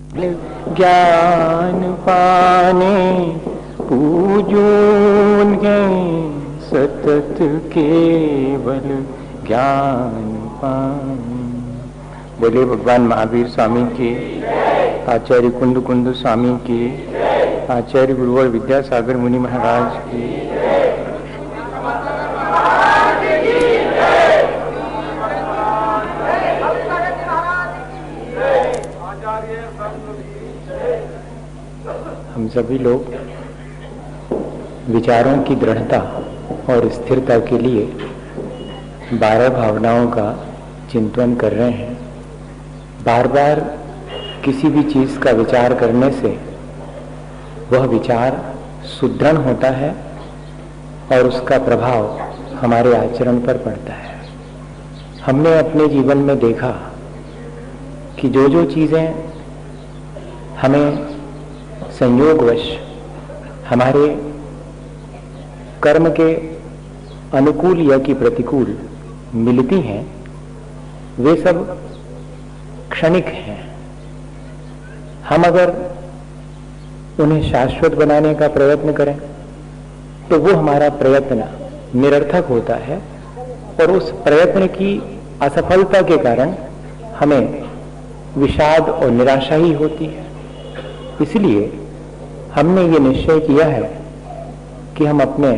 ज्ञान पाने पूजून गए सतत केवल ज्ञान पाने। बोले भगवान महावीर स्वामी की, आचार्य कुंद कुंद स्वामी की, आचार्य गुरुवर विद्यासागर मुनि महाराज की। हम सभी लोग विचारों की दृढ़ता और स्थिरता के लिए 12 भावनाओं का चिंतन कर रहे हैं। बार बार किसी भी चीज का विचार करने से वह विचार सुदृढ़ होता है और उसका प्रभाव हमारे आचरण पर पड़ता है। हमने अपने जीवन में देखा कि जो जो चीजें हमें संयोगवश हमारे कर्म के अनुकूल या कि प्रतिकूल मिलती हैं, वे सब क्षणिक हैं। हम अगर उन्हें शाश्वत बनाने का प्रयत्न करें तो वो हमारा प्रयत्न निरर्थक होता है और उस प्रयत्न की असफलता के कारण हमें विषाद और निराशा ही होती है। इसलिए हमने ये निश्चय किया है कि हम अपने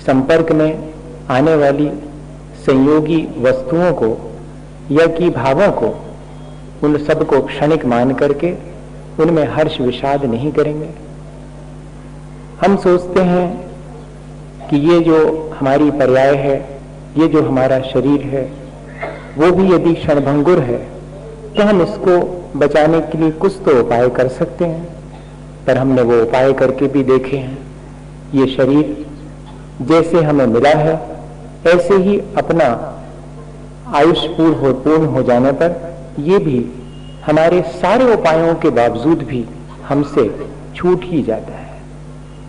संपर्क में आने वाली संयोगी वस्तुओं को या कि भावों को, उन सब को क्षणिक मान करके उनमें हर्ष विषाद नहीं करेंगे। हम सोचते हैं कि ये जो हमारी पर्याय है, ये जो हमारा शरीर है, वो भी यदि क्षणभंगुर है तो हम इसको बचाने के लिए कुछ तो उपाय कर सकते हैं। पर हमने वो उपाय करके भी देखे हैं। ये शरीर जैसे हमें मिला है ऐसे ही अपना आयुष पूर्ण हो जाने पर ये भी हमारे सारे उपायों के बावजूद भी हमसे छूट ही जाता है।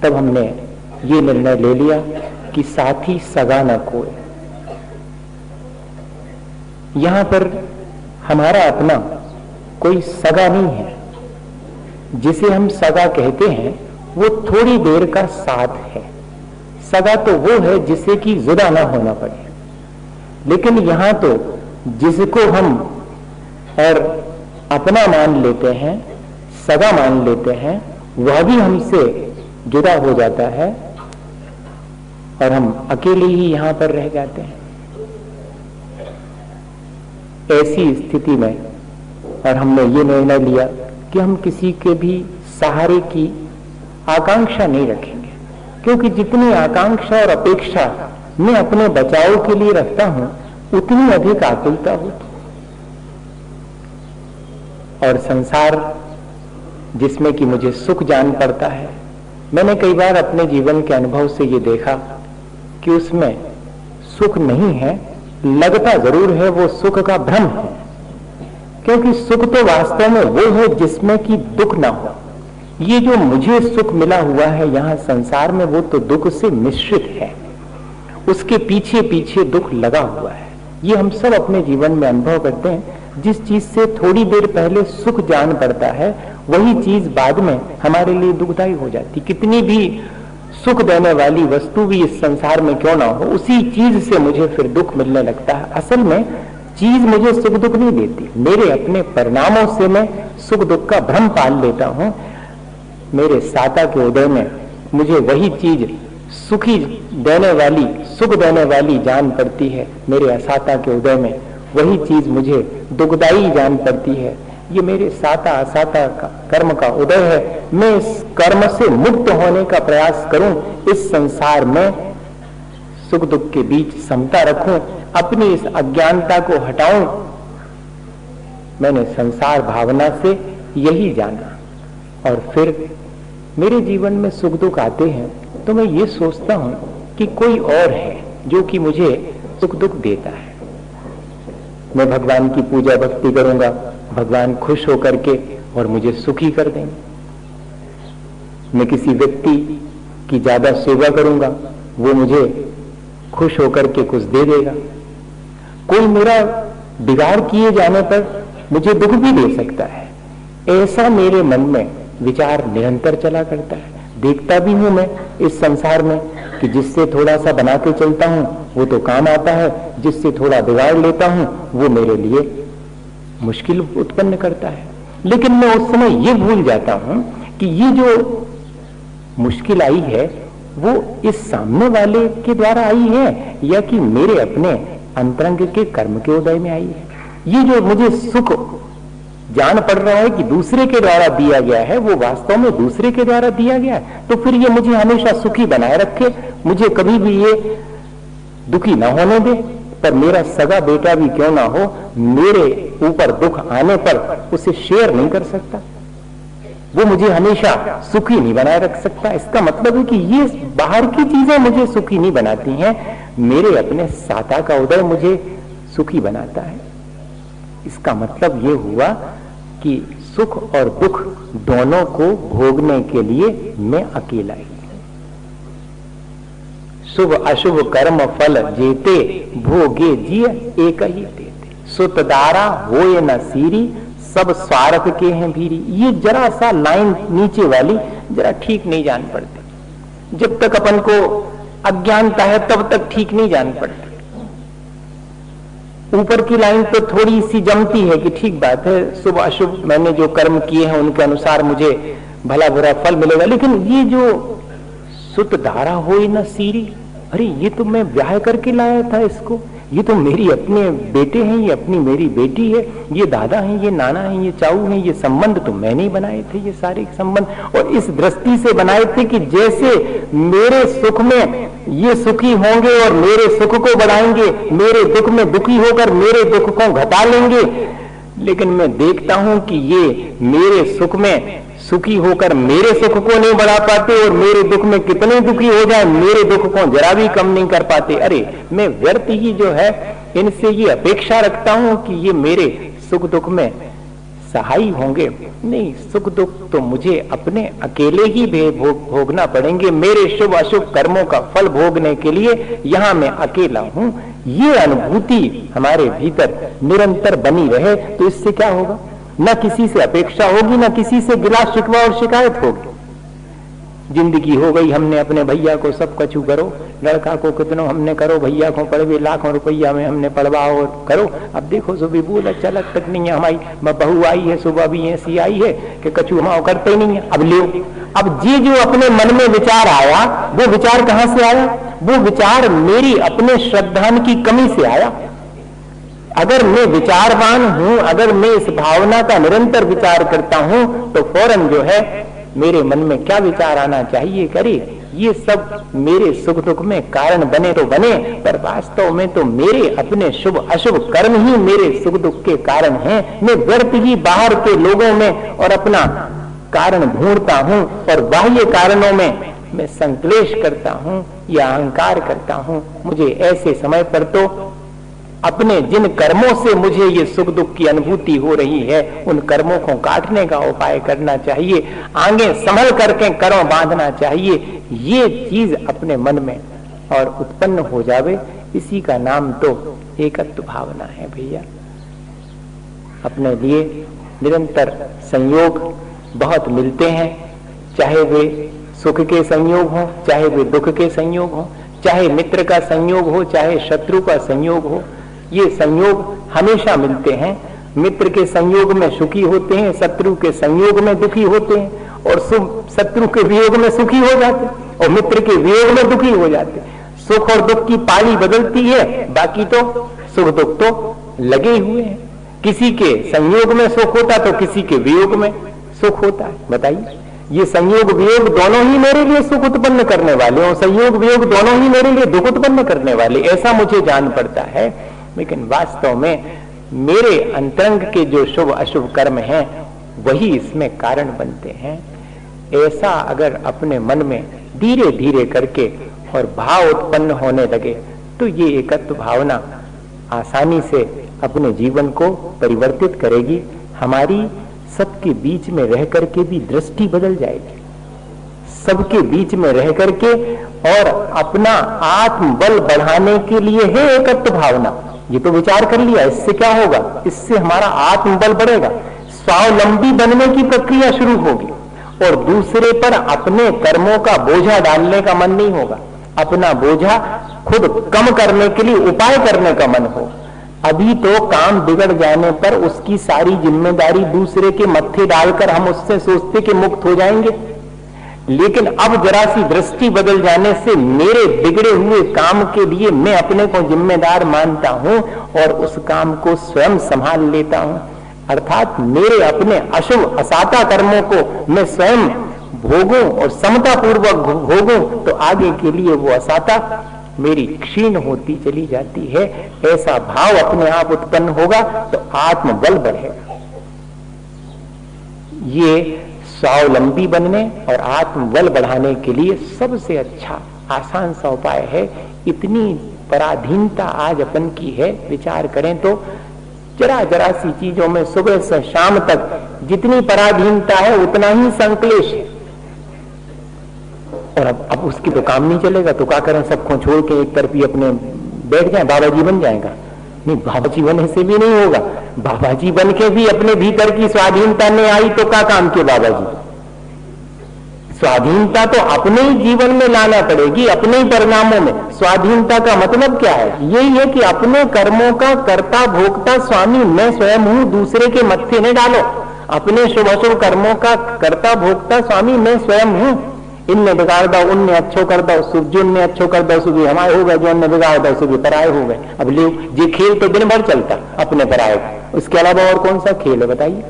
तब हमने ये निर्णय ले लिया कि साथी सगा न कोई। यहां पर हमारा अपना कोई सगा नहीं है। जिसे हम सगा कहते हैं वो थोड़ी देर का साथ है। सगा तो वो है जिसे कि जुदा ना होना पड़े। लेकिन यहां तो जिसको हम और अपना मान लेते हैं, सगा मान लेते हैं, वह भी हमसे जुदा हो जाता है और हम अकेले ही यहां पर रह जाते हैं। ऐसी स्थिति में और हमने ये निर्णय लिया कि हम किसी के भी सहारे की आकांक्षा नहीं रखेंगे, क्योंकि जितनी आकांक्षा और अपेक्षा मैं अपने बचाव के लिए रखता हूं उतनी अधिक आकुलता होती। और संसार जिसमें कि मुझे सुख जान पड़ता है, मैंने कई बार अपने जीवन के अनुभव से ये देखा कि उसमें सुख नहीं है, लगता जरूर है वो सुख का भ्रम है। क्योंकि सुख तो वास्तव में वो है जिसमें कि दुख ना हो। ये जो मुझे सुख मिला हुआ है यहां संसार में, वो तो दुख से मिश्रित है, उसके पीछे पीछे दुख लगा हुआ है। ये हम सब अपने जीवन में अनुभव करते हैं। जिस चीज से थोड़ी देर पहले सुख जान पड़ता है वही चीज बाद में हमारे लिए दुखदायी हो जाती। कितनी भी सुख देने वाली वस्तु भी इस संसार में क्यों ना हो, उसी चीज से मुझे फिर दुख मिलने लगता है। असल में चीज मुझे सुख दुख नहीं देती, मेरे अपने परिणामों से मैं सुख दुख का भ्रम पाल लेता हूं। मेरे साता के उदय में मुझे वही चीज सुखी देने वाली, सुख देने वाली जान पड़ती है। मेरे असाता के उदय में वही चीज मुझे दुखदायी जान पड़ती है। ये मेरे साता असाता का कर्म का उदय है। मैं इस कर्म से मुक्त होने का प्रयास करूं, इस संसार में सुख दुख के बीच समता रखूं, अपनी इस अज्ञानता को हटाऊं। मैंने संसार भावना से यही जाना। और फिर मेरे जीवन में सुख दुख आते हैं तो मैं ये सोचता हूं कि कोई और है जो कि मुझे सुख दुख देता है। मैं भगवान की पूजा भक्ति करूंगा, भगवान खुश होकर के और मुझे सुखी कर देंगे। मैं किसी व्यक्ति की ज्यादा सेवा करूंगा, वो मुझे खुश होकर के कुछ दे देगा। कोई मेरा बिगाड़ किए जाने पर मुझे दुख भी दे सकता है। ऐसा मेरे मन में विचार निरंतर चला करता है। देखता भी हूं मैं इस संसार में कि जिससे थोड़ा सा बना के चलता हूं वो तो काम आता है, जिससे थोड़ा बिगाड़ लेता हूं वो मेरे लिए मुश्किल उत्पन्न करता है। लेकिन मैं उस समय ये भूल जाता हूं कि ये जो मुश्किल आई है वो इस सामने वाले के द्वारा आई है या कि मेरे अपने अंतरंग के कर्म के उदय में आई है। ये जो मुझे सुख जान पड़ रहा है कि दूसरे के द्वारा दिया गया है, वो वास्तव में दूसरे के द्वारा दिया गया है। तो फिर ये मुझे हमेशा सुखी बनाए रखे, मुझे कभी भी ये दुखी ना होने दे। पर मेरा सगा बेटा भी क्यों ना हो, मेरे ऊपर दुख आने पर उसे शेयर नहीं कर सकता, वो मुझे हमेशा सुखी नहीं बनाए रख सकता। इसका मतलब है कि ये बाहर की चीजें मुझे सुखी नहीं बनाती हैं, मेरे अपने साता का उदय मुझे सुखी बनाता है। इसका मतलब ये हुआ कि सुख और दुख दोनों को भोगने के लिए मैं अकेला ही। शुभ अशुभ कर्म फल जेते, भोगे जिय एक ही देते। सुतदारा होए न सीरी, सब स्वार्थ के हैं भीरी। ये जरा सा लाइन नीचे वाली जरा ठीक नहीं जान पड़ती। जब तक अपन को अज्ञानता है तब तक ठीक नहीं जान पड़ती। ऊपर की लाइन तो थोड़ी सी जमती है कि ठीक बात है, शुभ अशुभ मैंने जो कर्म किए हैं उनके अनुसार मुझे भला बुरा फल मिलेगा। लेकिन ये जो सुत धारा हो न सीरी, अरे ये तो मैं ब्याह करके लाया था इसको, ये तो मेरी अपने बेटे हैं, ये अपनी मेरी बेटी है, ये दादा हैं, ये नाना हैं, ये चाऊ हैं, ये संबंध तो मैंने ही बनाए थे, ये सारे संबंध। और इस दृष्टि से बनाए थे कि जैसे मेरे सुख में ये सुखी होंगे और मेरे सुख को बढ़ाएंगे, मेरे दुख में दुखी होकर मेरे दुख को घटा लेंगे। लेकिन मैं देखता हूं कि ये मेरे सुख में सुखी होकर मेरे सुख को नहीं बढ़ा पाते और मेरे दुख में कितने दुखी हो जाए मेरे दुख को जरा भी कम नहीं कर पाते। अरे मैं व्यर्थ ही जो है इनसे ये अपेक्षा रखता हूं कि ये मेरे सुख दुख में सहाय होंगे। नहीं, सुख दुख तो मुझे अपने अकेले ही भोगना पड़ेंगे। मेरे शुभ अशुभ कर्मों का फल भोगने के लिए यहाँ मैं अकेला हूँ, ये अनुभूति हमारे भीतर निरंतर बनी रहे तो इससे क्या होगा? न किसी से अपेक्षा होगी, न किसी से गिला शिकवा और शिकायत होगी। जिंदगी हो गई, हमने अपने भैया को सब कछु करो, लड़का को कितनों हमने करो, भैया को पढ़वे लाखों रुपया में हमने पढ़वाओ और करो। अब देखो सुबह बोल अच्छा लग तक नहीं है, हमारी बहू आई है सुबह भी ऐसी आई है कि कछु हम करते ही नहीं है। अब लो, अब ये जो अपने मन में विचार आया, वो विचार कहां से आया? वो विचार मेरी अपने श्रद्धान की कमी से आया। अगर मैं विचारवान हूं, अगर मैं इस भावना का निरंतर विचार करता हूं तो फौरन जो है मेरे मन में क्या विचार आना चाहिए? करे ये सब मेरे सुख दुख में कारण बने तो बने, पर वास्तव में तो मेरे अपने शुभ अशुभ कर्म ही मेरे सुख दुख के कारण हैं। मैं व्यर्थ ही बाहर के लोगों में और अपना कारण ढूंढता हूं और बाह्य कारणों में मैं संक्लेश करता हूं या अहंकार करता हूं। मुझे ऐसे समय पर तो अपने जिन कर्मों से मुझे ये सुख दुख की अनुभूति हो रही है उन कर्मों को काटने का उपाय करना चाहिए, आगे संभल करके करों बांधना चाहिए। ये चीज अपने मन में और उत्पन्न हो जावे, इसी का नाम तो एकत्व भावना है भैया। अपने लिए निरंतर संयोग बहुत मिलते हैं, चाहे वे सुख के संयोग हो, चाहे वे दुख के संयोग हो, चाहे मित्र का संयोग हो, चाहे शत्रु का संयोग हो। ये संयोग हमेशा मिलते हैं। मित्र के संयोग में सुखी होते हैं, शत्रु के संयोग में दुखी होते हैं, और शत्रु के वियोग में सुखी हो जाते और मित्र के वियोग में दुखी हो जाते। सुख और दुख की पाली बदलती है, बाकी तो सुख दुख तो लगे हुए हैं। किसी के संयोग में सुख होता तो किसी के वियोग में सुख होता है। बताइए, ये संयोग वियोग दोनों ही मेरे लिए सुख उत्पन्न करने वाले और संयोग वियोग दोनों ही मेरे लिए दुख उत्पन्न करने वाले, ऐसा मुझे जान पड़ता है। लेकिन वास्तव में मेरे अंतरंग के जो शुभ अशुभ कर्म हैं वही इसमें कारण बनते हैं। ऐसा अगर अपने मन में धीरे धीरे करके और भाव उत्पन्न होने लगे तो ये एकत्व भावना आसानी से अपने जीवन को परिवर्तित करेगी। हमारी सबके बीच में रह करके भी दृष्टि बदल जाएगी, सबके बीच में रह करके, और अपना आत्मबल बढ़ाने के लिए है एकत्व भावना। ये तो विचार कर लिया, इससे क्या होगा? इससे हमारा आत्मबल बढ़ेगा, स्वावलंबी बनने की प्रक्रिया शुरू होगी और दूसरे पर अपने कर्मों का बोझा डालने का मन नहीं होगा। अपना बोझा खुद कम करने के लिए उपाय करने का मन हो। अभी तो काम बिगड़ जाने पर उसकी सारी जिम्मेदारी दूसरे के मत्थे डालकर हम उससे सोचते कि मुक्त हो जाएंगे, लेकिन अब जरा सी दृष्टि बदल जाने से मेरे बिगड़े हुए काम के लिए मैं अपने को जिम्मेदार मानता हूं और उस काम को स्वयं संभाल लेता हूं। अर्थात मेरे अपने अशुभ असाता कर्मों को मैं स्वयं भोगूं और समता पूर्वक भोगूं तो आगे के लिए वो असाता मेरी क्षीण होती चली जाती है। ऐसा भाव अपने आप उत्पन्न होगा तो आत्मबल बढ़ेगा। ये स्वावलंबी बनने और आत्मबल बढ़ाने के लिए सबसे अच्छा आसान सा उपाय है। इतनी पराधीनता आज अपन की है, विचार करें तो जरा जरा सी चीजों में सुबह से शाम तक जितनी पराधीनता है उतना ही संक्लेश है। और अब उसकी तो काम नहीं चलेगा तो क्या करें, सबको छोड़ के एक तरफ ही अपने बैठ जाए, बाबा जी बन जाएगा? नहीं, बाबा जी बनने से भी नहीं होगा। बाबा जी बन के भी अपने भीतर की स्वाधीनता नहीं आई तो क्या काम के बाबा जी? स्वाधीनता तो अपने ही जीवन में लाना पड़ेगी, अपने ही परिणामों में। स्वाधीनता का मतलब क्या है? यही है कि अपने कर्मों का कर्ता भोक्ता स्वामी मैं स्वयं हूं, दूसरे के मत्थे न डालो। अपने शुभ अशुभ कर्मों का कर्ता भोक्ता स्वामी मैं स्वयं हूं। इनने बिगाड़ दो, उनने अच्छो कर दो, जो ने अच्छो कर दो सुबह हमारे हो गए, जो उनने बिगाड़ दो सुबह पराये हो गए। अब ले ये खेल तो दिन भर चलता अपने पराये का, उसके अलावा और कौन सा खेल है बताइए?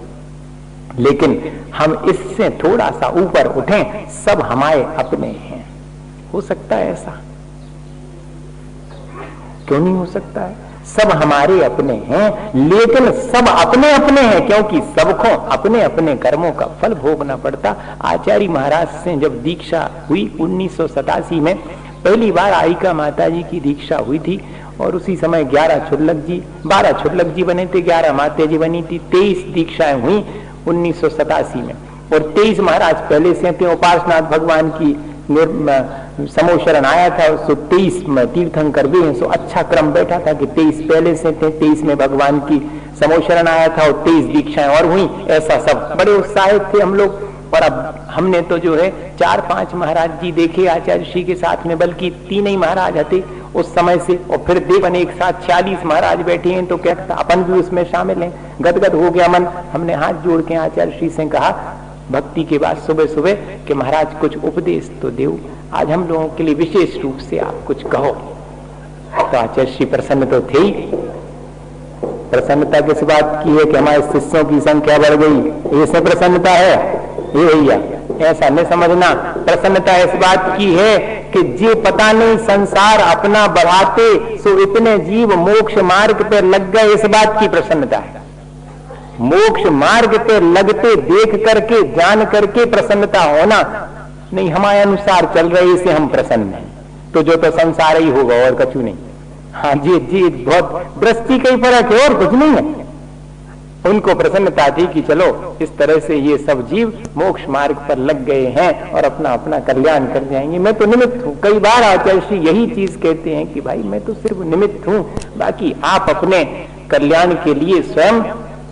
लेकिन हम इससे थोड़ा सा ऊपर उठें, सब हमारे अपने हैं। हो सकता है ऐसा? क्यों नहीं हो सकता है? सब हमारे अपने हैं, लेकिन सब अपने अपने हैं क्योंकि सबको अपने अपने कर्मों का फल भोगना पड़ता। आचार्य महाराज से जब दीक्षा हुई 1987 में, पहली बार आयिका माता जी की दीक्षा हुई थी और उसी समय 12 छुल्लक जी बने थे, 11 माता जी बनी थी। 23 दीक्षाएं हुई 1987 में और 23 महाराज पहले से थे। उपासनाथ भगवान की समोशरण आया था, सो 23 में तीर्थंकर भी हैं, सो अच्छा क्रम बैठा था कि 23 पहले से थे, 23 में भगवान की समोशरण आया था और 23 दीक्षाएं और हुई। ऐसा सब बड़े उत्साहित थे हम लोग। और अब हमने तो जो है 4-5 महाराज जी देखे आचार्य श्री के साथ में, बल्कि 3 ही महाराज थे उस समय से, और फिर देवन एक साथ 40 महाराज बैठे हैं तो क्या अपन भी उसमें शामिल हैं। गदगद हो गया मन। हमने हाथ जोड़ के आचार्य श्री से कहा भक्ति के बाद सुबह सुबह कि महाराज कुछ उपदेश तो दो, आज हम लोगों के लिए विशेष रूप से आप कुछ कहो। तो आचार्य श्री प्रसन्न तो थे ही। प्रसन्नता किस बात की है कि हमारे शिष्यों की संख्या बढ़ गई, इसमें प्रसन्नता है? ये भैया ऐसा नहीं समझना। प्रसन्नता इस बात की है कि जे पता नहीं संसार अपना बढ़ाते सो इतने जीव मोक्ष मार्ग पर लग गए, इस बात की प्रसन्नता है। मोक्ष मार्ग पे लगते देख करके जान करके प्रसन्नता होना नहीं, हमारे अनुसार चल रहे से हम प्रसन्न हैं, तो जो तो संसार ही होगा और कछु नहीं। हाँ जी बहुत दृष्टि का ही फर्क है और कुछ नहीं है। उनको प्रसन्नता थी कि चलो इस तरह से ये सब जीव मोक्ष मार्ग पर लग गए हैं और अपना अपना कल्याण कर जाएंगे। मैं तो निमित्त हूँ। कई बार आचार्य श्री यही चीज कहते हैं कि भाई मैं तो सिर्फ निमित्त हूँ, बाकी आप अपने कल्याण के लिए स्वयं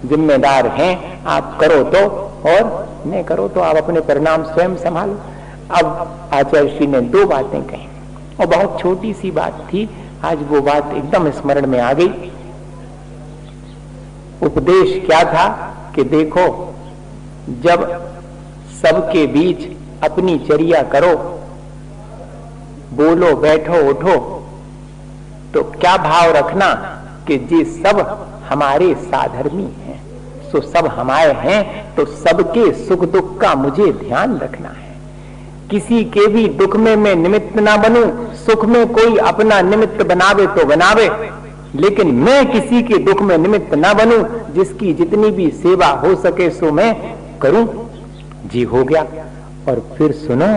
जिम्मेदार हैं। आप करो तो और नहीं करो तो आप अपने परिणाम स्वयं संभालो। अब आचार्य श्री ने 2 बातें कही और बहुत छोटी सी बात थी, आज वो बात एकदम स्मरण में आ गई। उपदेश क्या था कि देखो, जब सबके बीच अपनी चर्या करो, बोलो बैठो उठो, तो क्या भाव रखना कि जी सब हमारे साधर्मी हैं, सो सब हमारे हैं, तो सबके सुख दुख का मुझे ध्यान रखना है। किसी के भी दुख में मैं निमित्त ना बनूं, सुख में कोई अपना निमित्त बनावे तो बनावे, लेकिन मैं किसी के दुख में निमित्त ना बनूं। जिसकी जितनी भी सेवा हो सके सो मैं करूं। जी हो गया। और फिर सुनो,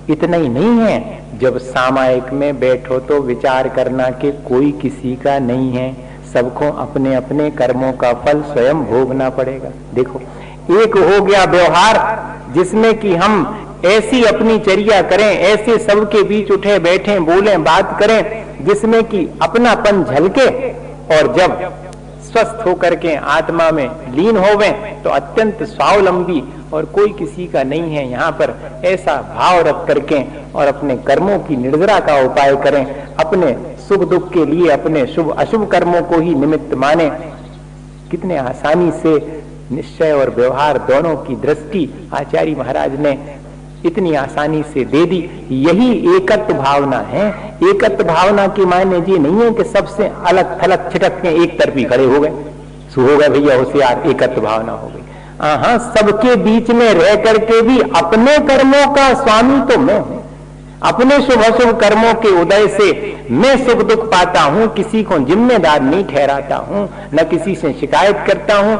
इतना ही नहीं है, जब सामायिक में बैठो तो विचार करना कि कोई किसी का नहीं है, सबको अपने अपने कर्मों का फल स्वयं भोगना पड़ेगा। देखो, एक हो गया व्यवहार जिसमें कि हम ऐसी अपनी चर्या करें, ऐसे सबके बीच उठे बैठे बोलें बात करें जिसमें कि अपनापन झलके, और जब स्वस्थ होकर के आत्मा में लीन होवे तो अत्यंत स्वावलंबी और कोई किसी का नहीं है, यहाँ पर ऐसा भाव रख करके और अपने कर्मों की निर्जरा का उपाय करें, अपने सुख दुख के लिए अपने शुभ अशुभ कर्मों को ही निमित्त माने। कितने आसानी से निश्चय और व्यवहार दोनों की दृष्टि आचार्य महाराज ने इतनी आसानी से दे दी। यही एकत्व भावना है। एकत्व भावना की मायने ये नहीं है कि सबसे अलग थलग छिटक के एक तरफ ही खड़े हो गए, सो हो गए भैया होशियार, एकत्व भावना हो गई। हाँ, सबके बीच में रह करके भी अपने कर्मों का स्वामी तो मैं हूं, अपने शुभ अशुभ कर्मों के उदय से मैं सुख दुख पाता हूं, किसी को जिम्मेदार नहीं ठहराता हूं, न किसी से शिकायत करता हूं।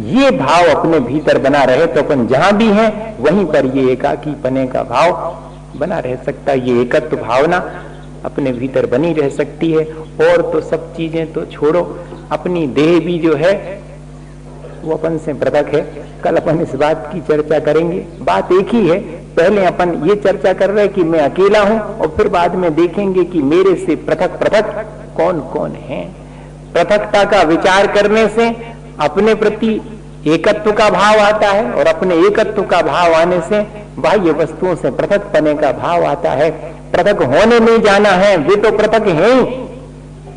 ये भाव अपने भीतर बना रहे तो अपन जहां भी हैं वहीं पर ये एकाकी पने का भाव बना रह सकता है। ये एकत्व भावना अपने भीतर बनी रह सकती है। और तो सब चीजें तो छोड़ो, अपनी देह भी जो है वो अपन से पृथक है। कल अपन इस बात की चर्चा करेंगे। बात एक ही है, पहले अपन ये चर्चा कर रहे हैं कि मैं अकेला हूं और फिर बाद में देखेंगे कि मेरे से पृथक पृथक कौन कौन है। पृथकता का विचार करने से अपने प्रति एकत्व का भाव आता है और अपने एकत्व का भाव आने से बाह्य वस्तुओं से पृथक पने का भाव आता है। पृथक होने नहीं जाना है, वे तो पृथक हैं ही,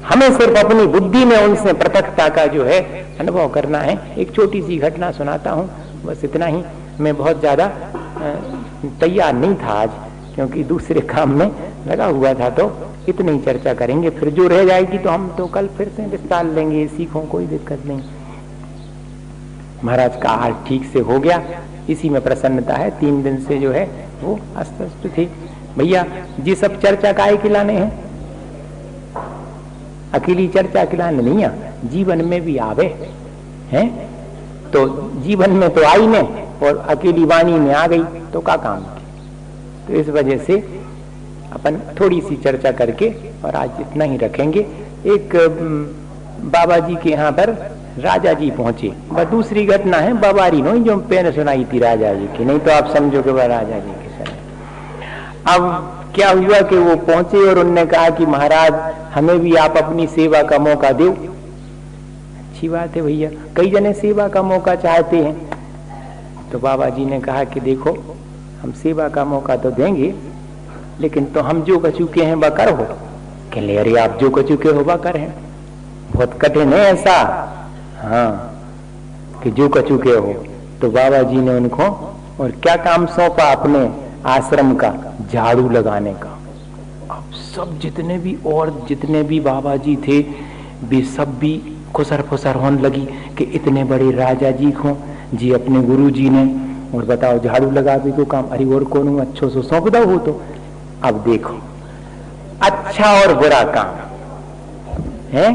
हमें सिर्फ अपनी बुद्धि में उनसे पृथकता का जो है अनुभव करना है। एक छोटी सी घटना सुनाता हूं, बस इतना ही। मैं बहुत ज्यादा तैयार नहीं था आज, क्योंकि दूसरे काम में लगा हुआ था, तो इतनी चर्चा करेंगे। फिर जो रह जाएगी तो हम तो कल फिर से विस्तार लेंगे, सीखों कोई दिक्कत नहीं। महाराज का हाल ठीक से हो गया, इसी में प्रसन्नता है। 3 दिन से जो है वो अस्वस्थ थी। भैया जी सब चर्चा काहे खिलाने हैं, अकेली चर्चा खिलाने नहीं, जीवन में भी आवे हैं। तो जीवन में तो आई ने और अकेली वाणी में आ गई तो क्या काम की। तो इस वजह से अपन थोड़ी सी चर्चा करके और आज इतना ही रखेंगे। एक बाबा जी के यहाँ पर राजा जी पहुंचे। वह दूसरी घटना है, बाबारी नो जो मैंने सुनाई थी राजा जी की, नहीं तो आप समझो कि वह राजा जी की सुनाई। अब क्या हुआ कि वो पहुंचे और उन्होंने कहा कि महाराज हमें भी आप अपनी सेवा का मौका दो। अच्छी बात है भैया, कई जने सेवा का मौका चाहते हैं। तो बाबा जी ने कहा कि देखो हम सेवा का मौका तो देंगे, लेकिन तो हम जो कचूके हैं वह कर हो। कहले अरे आप जो कचूके हो वह कर हैं, बहुत कठिन है ऐसा। हाँ कि जो कचूके हो। तो बाबा जी ने उनको और क्या काम सौंपा अपने आश्रम का, झाड़ू लगाने का। अब सब जितने भी बाबा जी थे वे सब भी खुसर फुसर होने लगी कि इतने बड़े राजा जी को जी अपने गुरु जी ने, और बताओ झाड़ू लगा भी तो काम, अरे और कौन अच्छो सो सौंप दो हो। तो अब देखो अच्छा और बुरा काम है,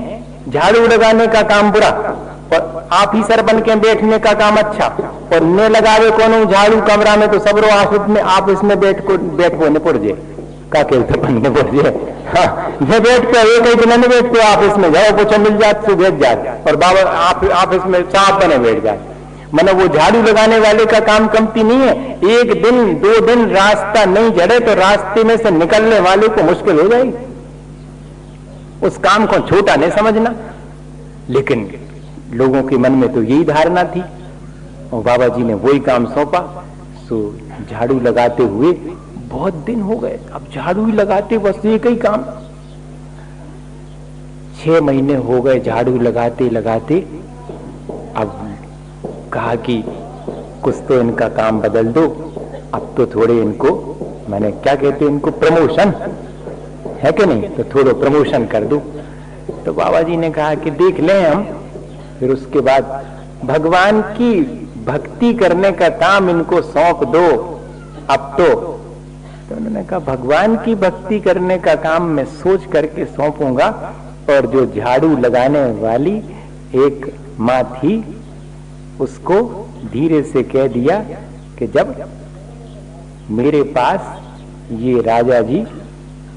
झाड़ू लगाने का काम बुरा और आप ही सर बन के बैठने का काम अच्छा। और न लगावे कोनो झाड़ू कमरा में तो सबरो आप इसमें बैठ को निपुर जे का खेलते बनने पड़ जाए। हाँ, ये बैठ के एक दिन नहीं बैठते आप इसमें जाओ कुछ मिल जाते तो बैठ जाए और बाबा आप इसमें सांप बने बैठ जाए। मतलब वो झाड़ू लगाने वाले का काम कमती नहीं है। 1 दिन 2 दिन रास्ता नहीं जड़े तो रास्ते में से निकलने वाले को मुश्किल हो जाएगी। उस काम को छोटा नहीं समझना, लेकिन लोगों के मन में तो यही धारणा थी और बाबा जी ने वही काम सौंपा। सो झाड़ू लगाते हुए बहुत दिन हो गए, अब झाड़ू ही लगाते बस एक ही काम। 6 महीने हो गए झाड़ू लगाते लगाते। अब कहा कि कुछ तो इनका काम बदल दो, अब तो थोड़े इनको मैंने क्या कहते हैं इनको प्रमोशन है कि नहीं, तो थोड़ा प्रमोशन कर दो। तो बाबा जी ने कहा कि देख लें हम, फिर उसके बाद भगवान की भक्ति करने का काम इनको सौंप दो अब तो उन्होंने कहा भगवान की भक्ति करने का काम मैं सोच करके सौंपूंगा। और जो झाड़ू लगाने वाली एक माँ थी उसको धीरे से कह दिया कि जब मेरे पास ये राजा जी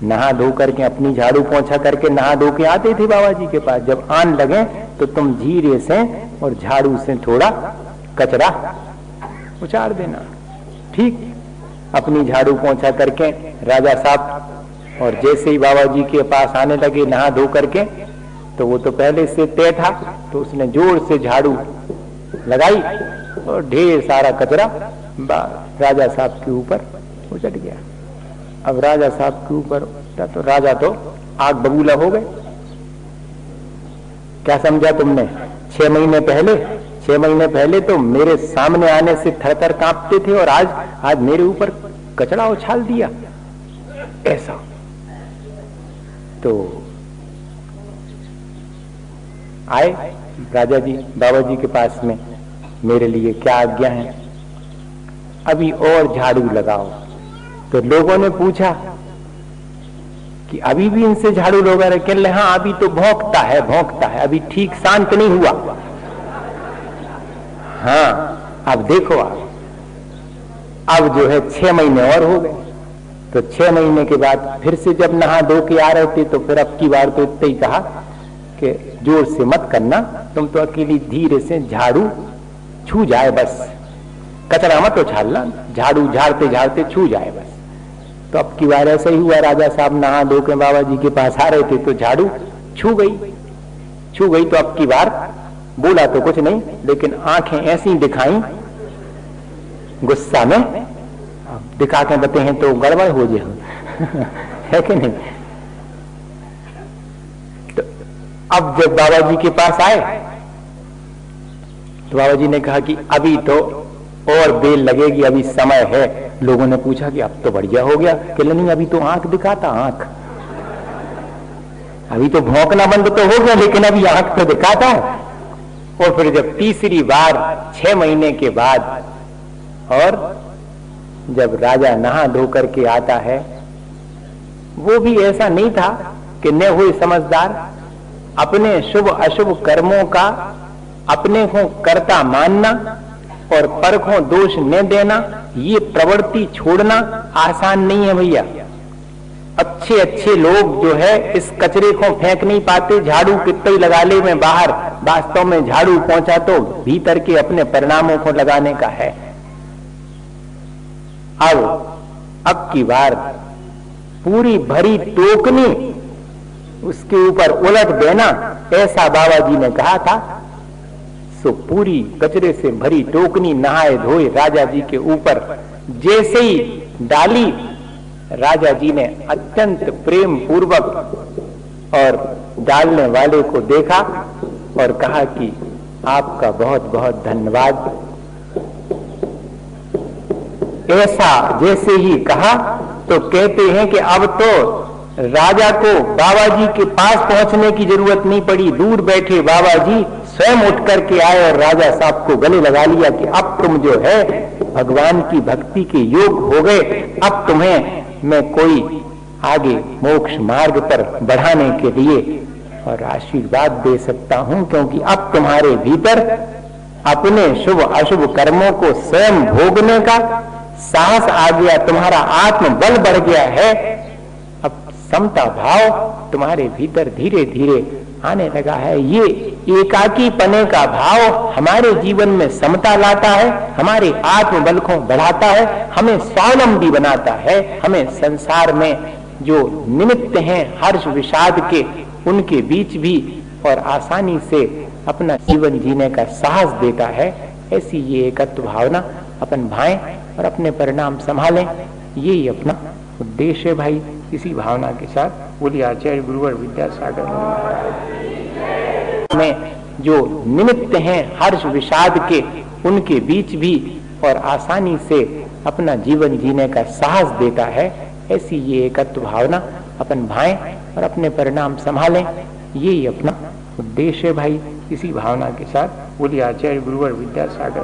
नहा धो करके अपनी झाड़ू पोंछा करके नहा धो के आते थे बाबा जी के पास, जब आन लगे तो तुम धीरे से और झाड़ू से थोड़ा कचरा उछाड़ देना। ठीक अपनी झाड़ू पोंछा करके राजा साहब और जैसे ही बाबा जी के पास आने लगे नहा धो करके तो वो तो पहले से तय था, तो उसने जोर से झाड़ू लगाई और ढेर सारा कचरा राजा साहब के ऊपर उचट गया। अब राजा साहब के ऊपर तो राजा तो आग बबूला हो गए। क्या समझा तुमने? 6 महीने पहले तो मेरे सामने आने से थरथर कांपते थे और आज मेरे ऊपर कचरा उछाल दिया। ऐसा तो आए राजा जी बाबा जी के पास में, मेरे लिए क्या आज्ञा है? अभी और झाड़ू लगाओ। तो लोगों ने पूछा कि अभी भी इनसे झाड़ू लगा रहे? कहने लगे हाँ अभी तो भौंकता है, अभी ठीक शांत नहीं हुआ। हाँ अब देखो अब जो है 6 महीने और हो गए। तो 6 महीने के बाद फिर से जब नहा धो के आ रहे थे, तो फिर अब की बार तो इतना ही कहा कि जोर से मत करना, तुम तो अकेली धीरे से झाड़ू छू जाए बस, कचरा मत उछालना, झाड़ू झाड़ते झाड़ते छू जाए बस। तो अब की बार ऐसा ही हुआ। राजा साहब नहा धो के बाबा जी के पास आ रहे थे तो झाड़ू छू गई। तो अब की बार बोला तो कुछ नहीं, लेकिन आंखें ऐसी दिखाई गुस्सा में, दिखा के बते हैं तो गड़बड़ हो जाए है कि नहीं। तो अब जब बाबा जी के पास आए तो बाबा जी ने कहा कि अभी तो और बेल लगेगी, अभी समय है। लोगों ने पूछा कि अब तो बढ़िया हो गया? कि नहीं अभी तो आंख दिखाता, आंख अभी तो भौंकना बंद तो हो गया, लेकिन अभी आंख तो दिखाता है। और फिर जब तीसरी बार 6 महीने के बाद और जब राजा नहा धो करके आता है, वो भी ऐसा नहीं था कि न हुए समझदार, अपने शुभ अशुभ कर्मों का अपने को कर्ता मानना और पर को दोष न देना, ये प्रवृत्ति छोड़ना आसान नहीं है भैया। अच्छे लोग जो है इस कचरे को फेंक नहीं पाते, झाड़ू कितने ही लगा ले में बाहर, वास्तव में झाड़ू पहुंचा तो भीतर के अपने परिणामों को लगाने का है। अब की बार पूरी भरी टोकनी उसके ऊपर उलट देना, ऐसा बाबा जी ने कहा था। सो पूरी कचरे से भरी टोकनी नहाए धोए राजा जी के ऊपर जैसे ही डाली, राजा जी ने अत्यंत प्रेम पूर्वक और डालने वाले को देखा और कहा कि आपका बहुत बहुत धन्यवाद। ऐसा जैसे ही कहा तो कहते हैं कि अब तो राजा को बाबा जी के पास पहुंचने की जरूरत नहीं पड़ी, दूर बैठे बाबा जी स्वयं उठ करके आए और राजा साहब को गले लगा लिया कि अब तुम जो है भगवान की भक्ति के योग हो गए, अब तुम्हें मैं कोई आगे मोक्ष मार्ग पर बढ़ाने के लिए और आशीर्वाद दे सकता हूं, क्योंकि अब तुम्हारे भीतर अपने शुभ अशुभ कर्मों को स्वयं भोगने का साहस आ गया, तुम्हारा आत्म बल बढ़ गया है। अब समता भाव तुम्हारे भीतर धीरे धीरे आने लगा है। ये एकाकी पने का भाव हमारे जीवन में समता लाता है, हमारे आत्मबल को बढ़ाता है, हमें स्वावलंबी बनाता है, हमें संसार में जो निमित्त हैं हर्ष विषाद के, उनके बीच भी और आसानी से अपना जीवन जीने का साहस देता है। ऐसी ये एकत्व भावना अपन भाएं और अपने परिणाम संभालें, यही अपना उद्देश्य है भाई। इसी भावना के साथ बोलिए आचार्य गुरुवर विद्यासागर में जो निमित्त हैं हर्ष विषाद के, उनके बीच भी और आसानी से अपना जीवन जीने का साहस देता है। ऐसी ये एकत्व भावना अपन भाएं और अपने परिणाम संभालें, यही अपना उद्देश्य है भाई। इसी भावना के साथ बोलिए आचार्य गुरुवर विद्यासागर